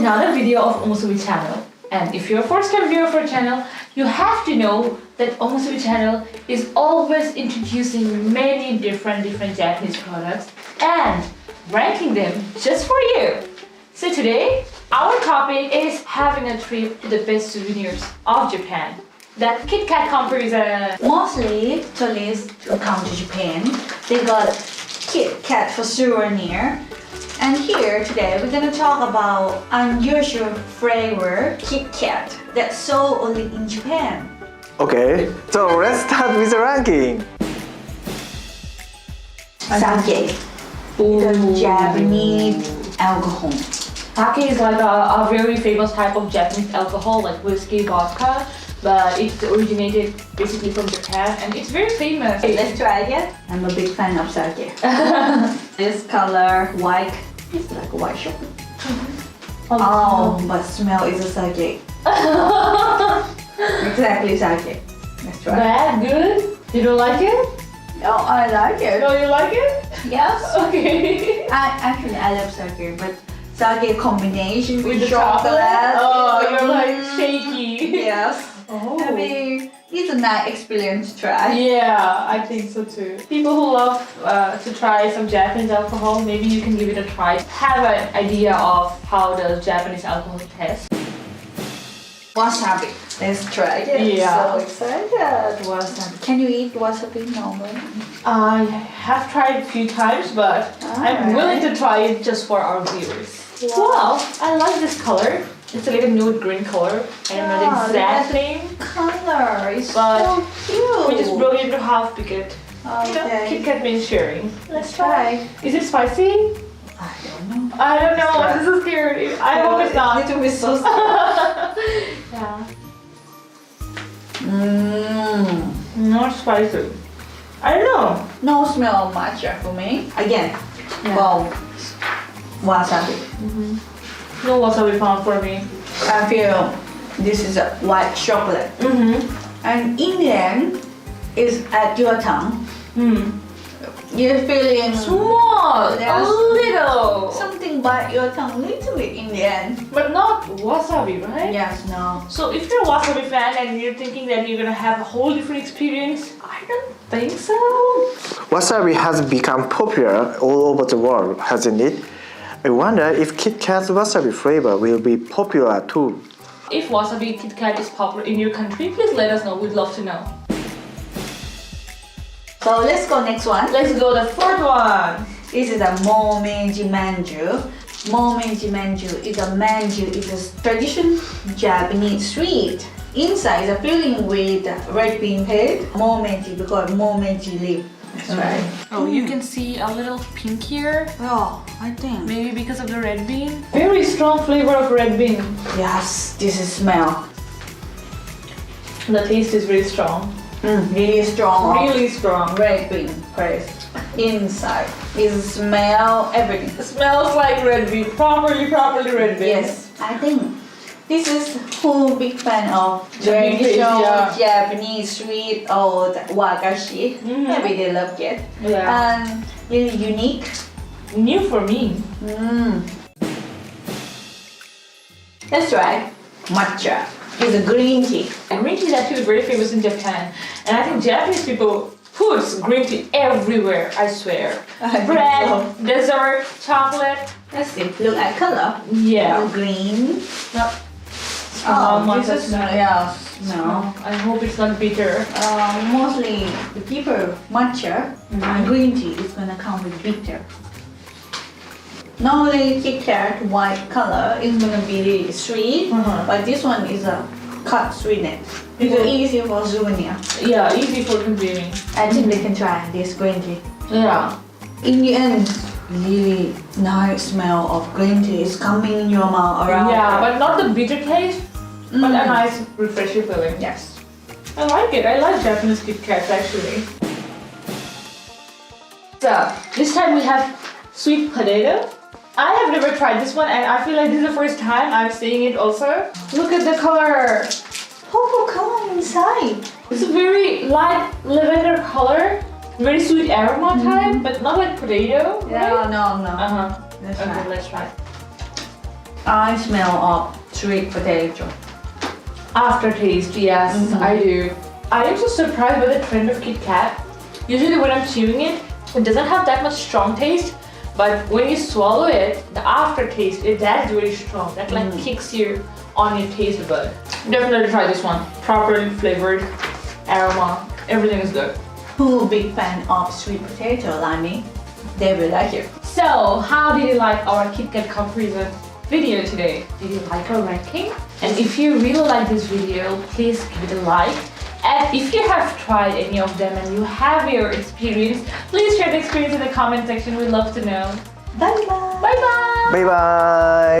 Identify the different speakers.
Speaker 1: another video of OMUSUBI channel. And if you're a first-time viewer for channel, you have to know that OMUSUBI channel is always introducing many different Japanese products and ranking them just for you. So today, our topic is having a trip to the best souvenirs of Japan. That Kit Kat comparison.
Speaker 2: Mostly tourists who come to Japan, they got Kit Kat for souvenir. And here today we're gonna talk about unusual flavor Kit Kat that's sold only in Japan.
Speaker 3: Okay, so let's start with the ranking.
Speaker 2: Sake. It's a Japanese alcohol.
Speaker 1: Sake is like a very famous type of Japanese alcohol, like whiskey, vodka, but it originated basically from Japan and it's very famous.
Speaker 2: Okay, let's try it. I'm a big fan of sake. This color, white, it's like a white chocolate. Oh, but smell is a sake. Exactly sake. Let's try.
Speaker 1: Bad? Good? You don't like it?
Speaker 2: No, I like it.
Speaker 1: No, you like it?
Speaker 2: Yes.
Speaker 1: Okay.
Speaker 2: I love sake, but sake combination with
Speaker 1: the
Speaker 2: chocolate.
Speaker 1: Oh, you're like shaky.
Speaker 2: Yes.
Speaker 1: Oh.
Speaker 2: I mean, it's a nice experience to try.
Speaker 1: Yeah, I think so too. People who love to try some Japanese alcohol, maybe you can give it a try. Have an idea of how the Japanese alcohol tastes.
Speaker 2: Wasabi. Let's try it.
Speaker 1: Yeah.
Speaker 2: So excited. Wasabi. Can you eat wasabi normally?
Speaker 1: I have tried a few times, but I'm willing to try it just for our viewers. Wow, I like this color. It's like a nude green color. I don't know the exact name.
Speaker 2: Color is
Speaker 1: But
Speaker 2: so cute.
Speaker 1: we just broke it into half because
Speaker 2: Okay.
Speaker 1: Kit Kat means sharing.
Speaker 2: Let's try.
Speaker 1: Is it spicy?
Speaker 2: I don't know.
Speaker 1: I don't know. I'm so scared. I hope it's not.
Speaker 2: It will be so scared.
Speaker 1: Yeah.
Speaker 2: Mmm.
Speaker 1: Not spicy. I don't know.
Speaker 2: No smell much for me. Again, wow. Wasabi.
Speaker 1: No wasabi found for me.
Speaker 2: I feel this is a white chocolate. And Indian is at your tongue. You're feeling
Speaker 1: Small. A
Speaker 2: Yes.
Speaker 1: little.
Speaker 2: something by your tongue, little bit Indian.
Speaker 1: But not wasabi, right?
Speaker 2: Yes, no.
Speaker 1: So if you're a wasabi fan and you're thinking that you're gonna have a whole different experience, I don't think so.
Speaker 3: Wasabi has become popular all over the world, hasn't it? I wonder if Kit Kat's wasabi flavor will be popular too.
Speaker 1: If wasabi Kit Kat is popular in your country, please let us know. We'd love to know.
Speaker 2: So let's go next one.
Speaker 1: Let's go the fourth one.
Speaker 2: This is a Momiji Manjyu. Momiji Manjyu is a manju. It's a traditional Japanese sweet. Inside is a filling with red bean paste. Momiji because Momiji leaf. That's right.
Speaker 1: Oh, you can see a little pink here.
Speaker 2: Oh, I think.
Speaker 1: Maybe because of the red bean. Very strong flavor of red bean.
Speaker 2: Yes, this is smell.
Speaker 1: The taste is very strong.
Speaker 2: Really strong.
Speaker 1: Really strong.
Speaker 2: Red bean paste. Inside is smell everything.
Speaker 1: It smells like red bean. Properly red bean.
Speaker 2: Yes, I think this is who big fan of
Speaker 1: The bean paste,
Speaker 2: traditional
Speaker 1: yeah.
Speaker 2: Japanese sweet or the wagashi. Maybe they love it.
Speaker 1: Yeah.
Speaker 2: And really unique.
Speaker 1: New for me.
Speaker 2: Let's try matcha. It's a green tea.
Speaker 1: And green tea is actually very famous in Japan. And I think Japanese people puts green tea everywhere, I swear.
Speaker 2: I think
Speaker 1: Bread,
Speaker 2: so.
Speaker 1: dessert, chocolate.
Speaker 2: Let's see. Look at color.
Speaker 1: Yeah.
Speaker 2: Green.
Speaker 1: Yep.
Speaker 2: This is yeah. No.
Speaker 1: I hope it's not bitter.
Speaker 2: Mostly the people matcha and green tea is gonna come with bitter. Normally Kit Kat white color is gonna be really sweet, but this one is a cut sweetness. It's easy for souvenir.
Speaker 1: Yeah, easy for consuming.
Speaker 2: I think they can try this green tea.
Speaker 1: Yeah.
Speaker 2: In the end, really nice smell of green tea is coming in your mouth around.
Speaker 1: Yeah, but not the bitter taste, but a nice refreshing feeling.
Speaker 2: Yes.
Speaker 1: I like it. I like Japanese Kit Kats actually. So, this time we have sweet potato. I have never tried this one and I feel like this is the first time I'm seeing it also. Look at the color.
Speaker 2: Purple color inside.
Speaker 1: It's a very light lavender color. Very sweet aroma type, but not like potato.
Speaker 2: Yeah,
Speaker 1: Right?
Speaker 2: no.
Speaker 1: Uh-huh.
Speaker 2: Let's
Speaker 1: Okay,
Speaker 2: try.
Speaker 1: let's try.
Speaker 2: I smell of sweet potato.
Speaker 1: Aftertaste, yes, I do. I am so surprised by the trend of Kit Kat. Usually when I'm chewing it, it doesn't have that much strong taste, but when you swallow it, the aftertaste, that's really strong. That like kicks you on your taste bud. Definitely try this one. Properly flavored, aroma, everything is good.
Speaker 2: Who big fan of sweet potato like me? They will like it.
Speaker 1: So, how did you like our Kit Kat comparison video today? Did you like our ranking? And if you really like this video, please give it a like. And if you have tried any of them and you have your experience, please share the experience in the comment section. We'd love to know.
Speaker 2: Bye bye.
Speaker 1: Bye bye.
Speaker 3: Bye bye.